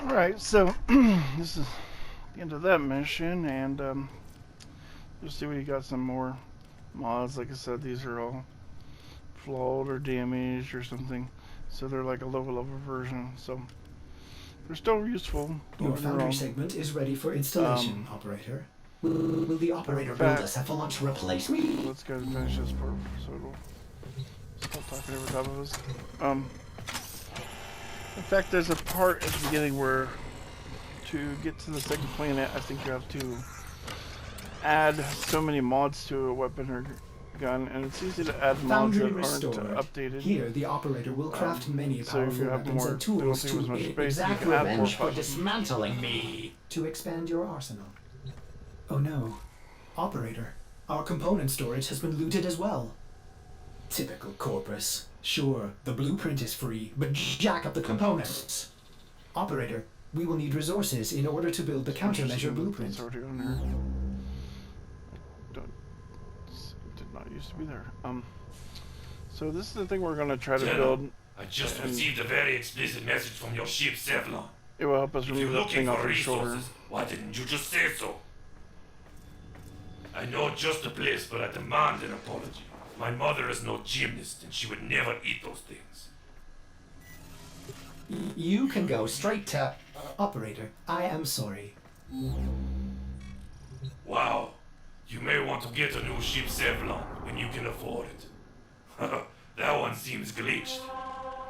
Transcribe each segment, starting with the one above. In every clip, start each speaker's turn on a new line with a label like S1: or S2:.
S1: Alright, so this is the end of that mission, and you'll see we got some more mods. Like I said, these are all flawed or damaged or something, so they're like a lower version, so they're still useful.
S2: Your foundry segment is ready for installation, operator. Will the operator build a cephalon replacement?
S1: Let's go and finish this part so it'll stop talking over top of us. In fact, there's a part at the beginning where to get to the second planet, I think you have to add so many mods to a weapon or gun, and it's easy to add mods that aren't updated.
S2: Here, the operator will craft many powerful weapons and tools to
S1: exact
S2: revenge for dismantling me. To expand your arsenal. Oh no. Operator, our component storage has been looted as well. Typical Corpus. Sure, the blueprint is free, but jack up the components. Operator, we will need resources in order to build the countermeasure blueprint.
S1: It's already on there. Did not used to be there. So this is the thing we're going to try to build.
S3: I just received a very explicit message from your ship, Sevlon.
S1: It will help us remove that thing off your shoulder.
S3: Why didn't you just say so? I know just the place, but I demand an apology. My mother is no gymnast, and she would never eat those things.
S2: You can go straight to... Operator, I am sorry.
S3: Wow. You may want to get a new ship, Sevlon, when you can afford it. That one seems glitched.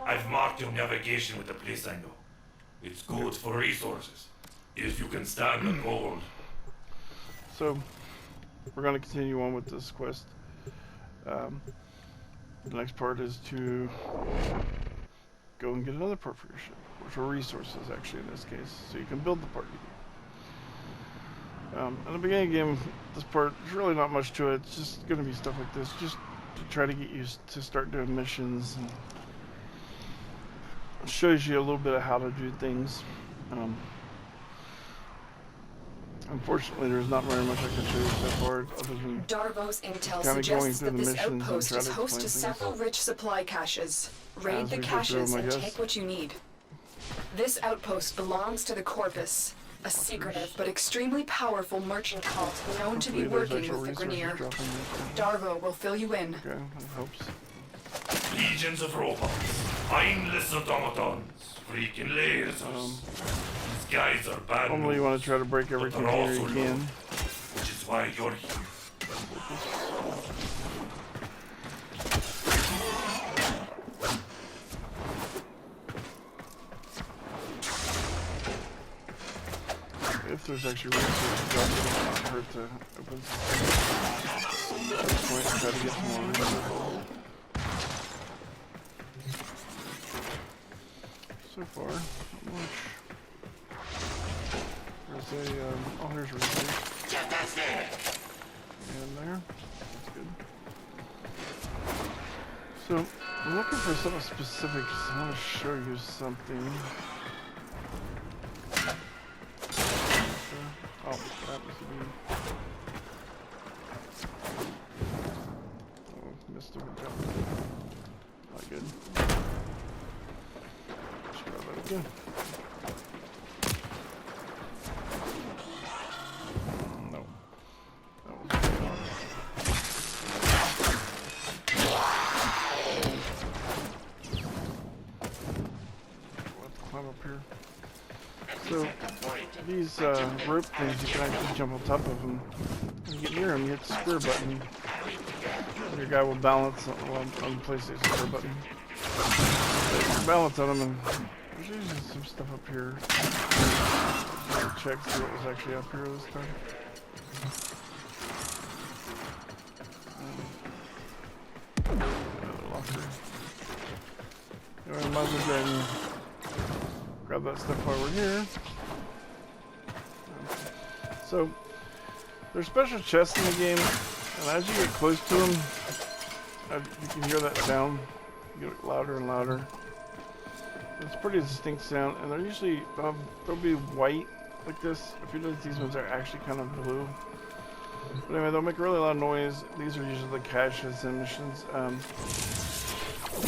S3: I've marked your navigation with the place I know. It's good for resources, if you can stand the cold.
S1: So, we're going to continue on with this quest. The next part is to go and get another part for your ship, which are resources actually in this case, so you can build the part you need. In the beginning of the game, this part, there's really not much to it. It's just going to be stuff like this, just to try to get you to start doing missions, and it shows you a little bit of how to do things. Unfortunately, there's not very much I can show you so far, other than
S4: Darvo's intel suggests that this outpost is host to several rich supply caches. Raid the caches and take what you need. This outpost belongs to the Corpus, a secretive but extremely powerful merchant cult known to be working with the Grineer. Darvo will fill you in.
S1: Okay, that helps.
S3: Legions of robots, mindless automatons, freaking lasers. These guys are bad.
S1: Normally you want to try to break every container you can.
S3: Which is why you're here.
S1: If there's actually resources dropped, it will not hurt to open some point and try to get some more resources. So far, not much. There's a, oh, here's a resource. And there. That's good. So, I'm looking for something specific, so I want to show you something. Oh, that was me. Oh, missed it. Not good. Let's try that again. No. That was wrong. We'll have to climb up here. So, these rope things, you can actually jump on top of them. When you get near them, you hit the square button. Your guy will balance on the PlayStation square button. So you balance on them, and there's usually some stuff up here. Check, see what was actually up here this time. Another locker. Anyway, might as well go ahead and grab that stuff while we're here. So, there's special chests in the game, and as you get close to them, you can hear that sound. You get it louder and louder. It's a pretty distinct sound, and they're usually, they'll be white like this. If you notice, these ones are actually kind of blue. But anyway, they'll make a really loud noise. These are usually the caches and missions.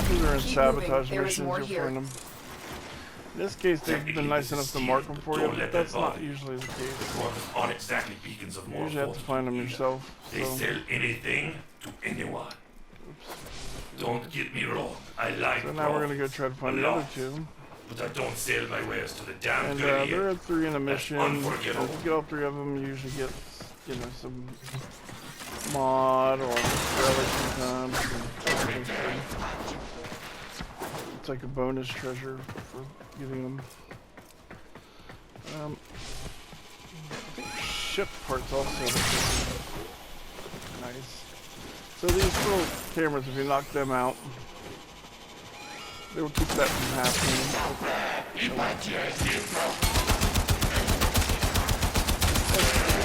S1: These are in sabotage missions, you'll find them. In this case, they've been nice enough to mark them for you, but that's not usually the case.
S3: The corpus aren't exactly beacons of
S1: You
S3: moral
S1: usually have to find them yourself.
S3: They
S1: So.
S3: sell anything to anyone.
S1: Oops.
S3: Don't get me wrong, I like
S1: So now we're gonna go try to find the other two.
S3: But I don't sell my wares to the damn
S1: And
S3: dirty.
S1: there are 3 in a mission. If
S3: unforgivable.
S1: you get all 3 of them, you usually get, you know, some mod or relic sometimes. And it's like a bonus treasure for getting them. Ship parts also. Nice. So these little cameras, if you knock them out, they will keep that from happening.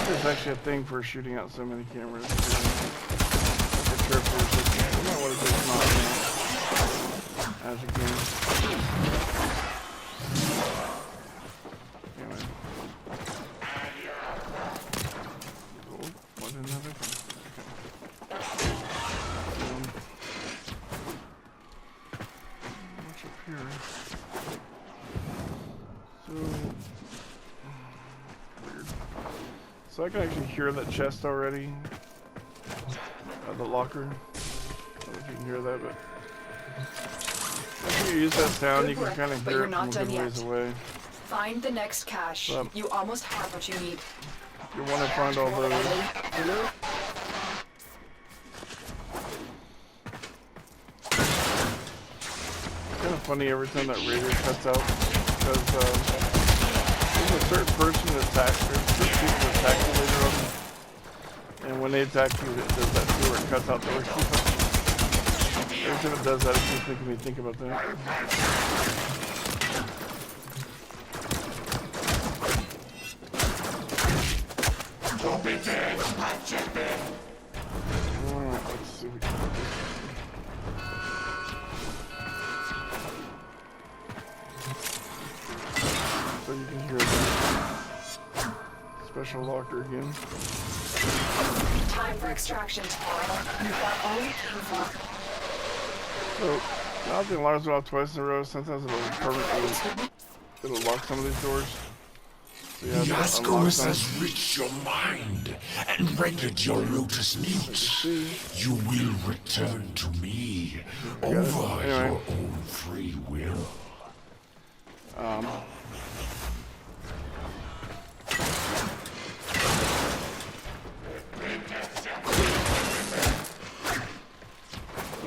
S1: There's actually a thing for shooting out so many cameras. The trippers, you might want to just knock them out as a game. Anyway. Oh, what another? Okay. What's up here? So weird. So I can actually hear that chest already. The locker. I don't know if you can hear that, but after you use that sound, you can kind of hear it from a good ways away.
S4: Find the next cache. You almost have what you need.
S1: You want to find all those. It's kind of funny every time that radio cuts out, because there's a certain person that attacks, there's certain people that attack you later on, and when they attack you, it does that too, where it cuts out the receiver. Every time it does that, it keeps making me think about that.
S3: Don't be dead,
S1: Alright, let's see if we can do this. So you can hear that special locker again.
S4: Time for extraction tomorrow. You've got all you came for.
S1: So, now the alarms go off twice in a row, sometimes it'll lock some of these doors. So you have to unlock
S5: Yasgos
S1: some.
S5: has reached your mind and rendered your lotus mute. You will return to me over
S1: Anyway.
S5: your own free will.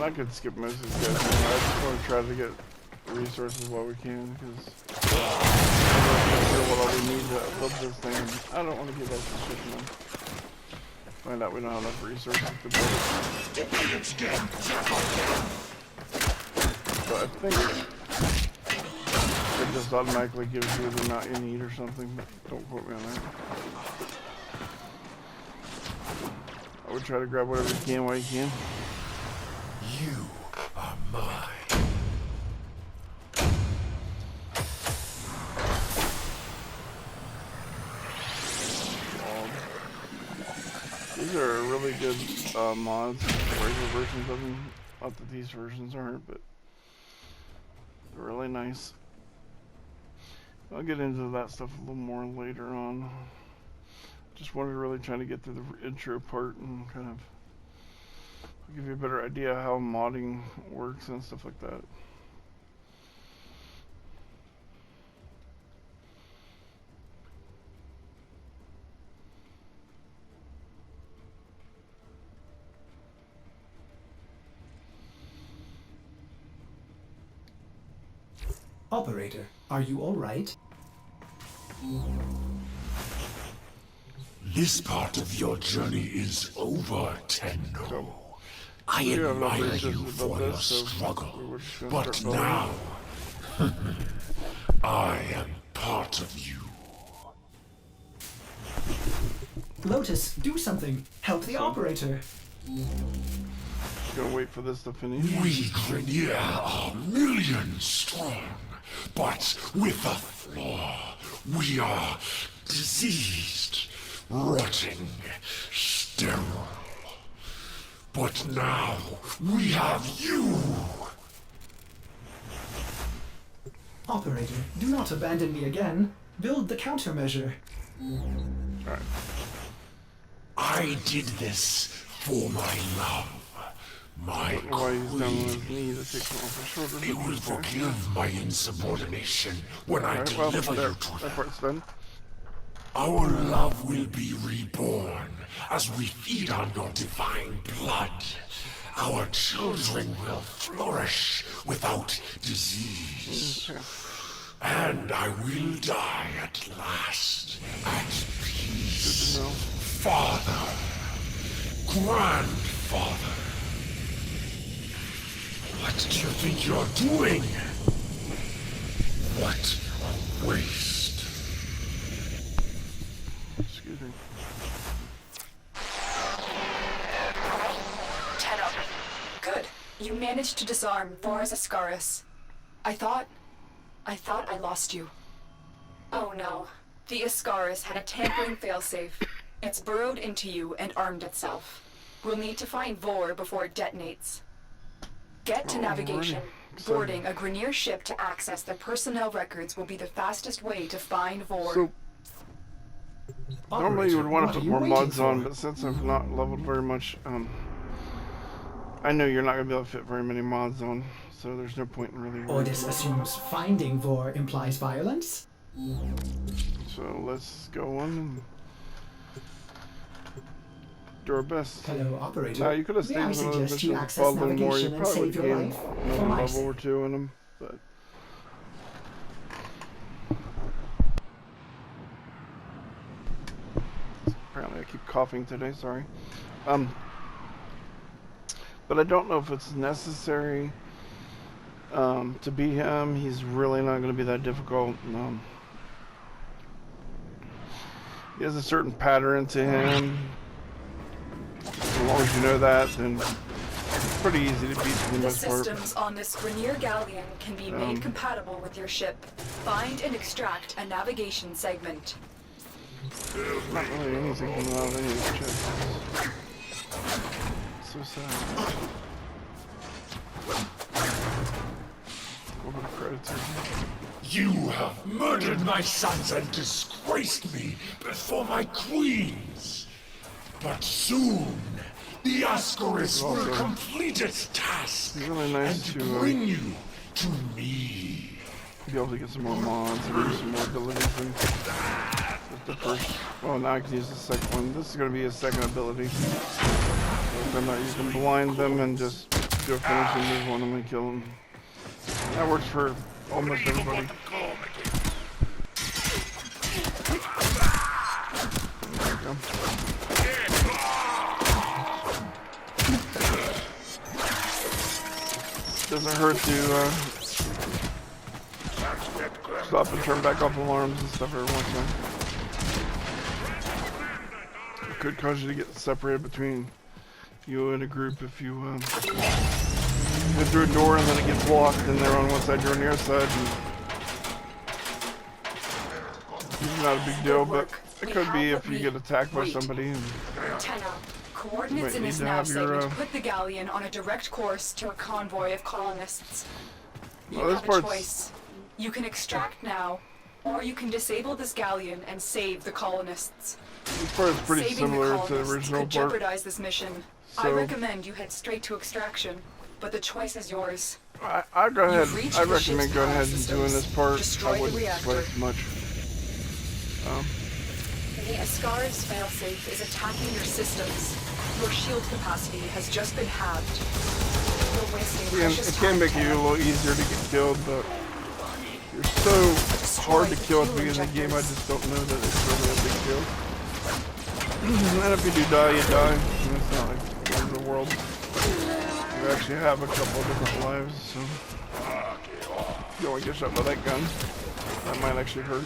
S1: I could skip most of these guys. I just want to try to get resources while we can, because I'm not sure what all we need to build this thing. I don't want to give us the shit, man. Find out we don't have enough resources to build it. So I think it just automatically gives you the amount you need or something, but don't quote me on that. I would try to grab whatever you can while you can.
S5: You are mine.
S1: These are really good mods, regular versions of them. Not that these versions aren't, but they're really nice. I'll get into that stuff a little more later on. Just wanted to really try to get through the intro part and kind of give you a better idea how modding works and stuff like that.
S2: Operator, are you all right?
S5: This part of your journey is over, Tendo. I
S1: We have no
S5: admire
S1: reasons
S5: you
S1: about
S5: for
S1: this,
S5: your
S1: so
S5: struggle,
S1: we're just gonna
S5: but
S1: start building.
S5: now I am part of you.
S2: Lotus, do something. Help the operator.
S1: Just gonna wait for this to finish.
S5: We Grenier are millions strong, but with a flaw. We are diseased, rotting, sterile. But now we have you.
S2: Operator, do not abandon me again. Build the countermeasure.
S1: Alright.
S5: I did this for my love. My
S1: I don't know why he's down on
S5: queen.
S1: his knee to take him off his shoulder.
S5: You will forgive my insubordination when I
S1: Alright, well,
S5: deliver you
S1: that
S5: to them.
S1: part's done.
S5: Our love will be reborn as we feed on your divine blood. Our children will flourish without disease.
S1: Okay.
S5: And I will die at last at peace.
S1: Good to know.
S5: Father, grandfather, what do you think you're doing? What a waste.
S1: Excuse me.
S4: 10 up. Good. You managed to disarm Vora's Ascaris. I thought I lost you. Oh no. The Ascaris had a tampering failsafe. It's burrowed into you and armed itself. We'll need to find Vor before it detonates. Get to navigation. Boarding a Grineer ship to access their personnel records will be the fastest way to find Vor.
S1: So, normally you would want
S2: what
S1: to
S2: are
S1: put
S2: you
S1: more
S2: waiting
S1: mods on,
S2: for?
S1: but since I've not leveled very much, I know you're not going to be able to fit very many mods on, so there's no point in really worrying.
S2: Ordis assumes finding Vor implies violence?
S1: So let's go on and do our best.
S2: Hello, operator.
S1: Now, you could have
S2: May
S1: stayed
S2: I
S1: in one of those
S2: suggest you
S1: missions and
S2: access
S1: followed them more. You
S2: navigation and
S1: probably would
S2: save your
S1: gain
S2: life? For
S1: another
S2: my
S1: level or two in them, but apparently I keep coughing today, sorry. But I don't know if it's necessary to beat him. He's really not going to be that difficult. He has a certain pattern to him. As long as you know that, then it's pretty easy to beat for the
S4: The
S1: most part.
S4: systems on this Grineer galleon can be made compatible with your ship. Find and extract a navigation segment.
S1: Not really anything coming out of any of these chests. So sad. Over the credits here.
S5: You have murdered my sons and disgraced me before my queens. But soon, the Ascaris will complete its task
S1: It's really nice
S5: and
S1: to
S5: bring you to me.
S1: be able to get some more mods and use some more abilities than with the first. Well, now I can use the second one. This is going to be a second ability. So if I'm not, you can blind them and just do a finishing move on them and kill them. That works for almost everybody. There we go. Doesn't hurt to stop and turn back off alarms and stuff every once in a while. It could cause you to get separated between you and a group if you go through a door and then it gets blocked and they're on one side, you're on the other side. It's not a big deal, but it could be if you get attacked by somebody. And
S4: Tenno. Coordinates
S1: Might
S4: in
S1: need
S4: this
S1: to
S4: nav
S1: have your,
S4: segment put the galleon on a direct course to a convoy of colonists. You
S1: well, this
S4: have a
S1: part's-
S4: choice. You can extract now, or you can disable this galleon and save the colonists.
S1: this part is pretty
S4: Saving
S1: similar
S4: the
S1: to the
S4: colonists
S1: original
S4: could
S1: part.
S4: jeopardize this mission. I
S1: So-
S4: recommend you head straight to extraction, but the choice is yours.
S1: I'll go ahead.
S4: You've reached
S1: I
S4: the
S1: recommend
S4: ship's
S1: going
S4: power
S1: ahead and doing
S4: systems.
S1: this part.
S4: Destroy
S1: I
S4: the
S1: wouldn't sweat
S4: reactor.
S1: it much.
S4: The Ascaris failsafe is attacking your systems. Your shield capacity has just been halved. You're wasting precious
S1: It can
S4: time,
S1: make you a
S4: Tenno.
S1: little easier to get killed, but you're so hard to kill at the beginning of the game. I just don't know that it's really a big deal. And if you do die, you die. And it's not like the end of the world. You actually have a couple of different lives, so you don't want to get shot by that gun. That might actually hurt.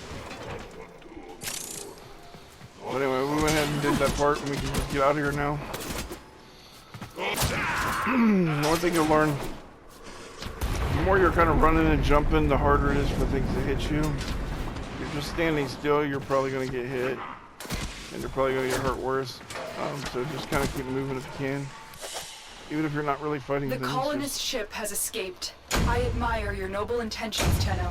S1: But anyway, we went ahead and did that part, and we can just get out of here now. One thing you'll learn, the more you're kind of running and jumping, the harder it is for things to hit you. If you're just standing still, you're probably going to get hit, and you're probably going to get hurt worse. So just kind of keep moving if you can. Even if you're not really fighting
S4: The
S1: things.
S4: colonist ship has escaped. I admire your noble intentions, Tenno.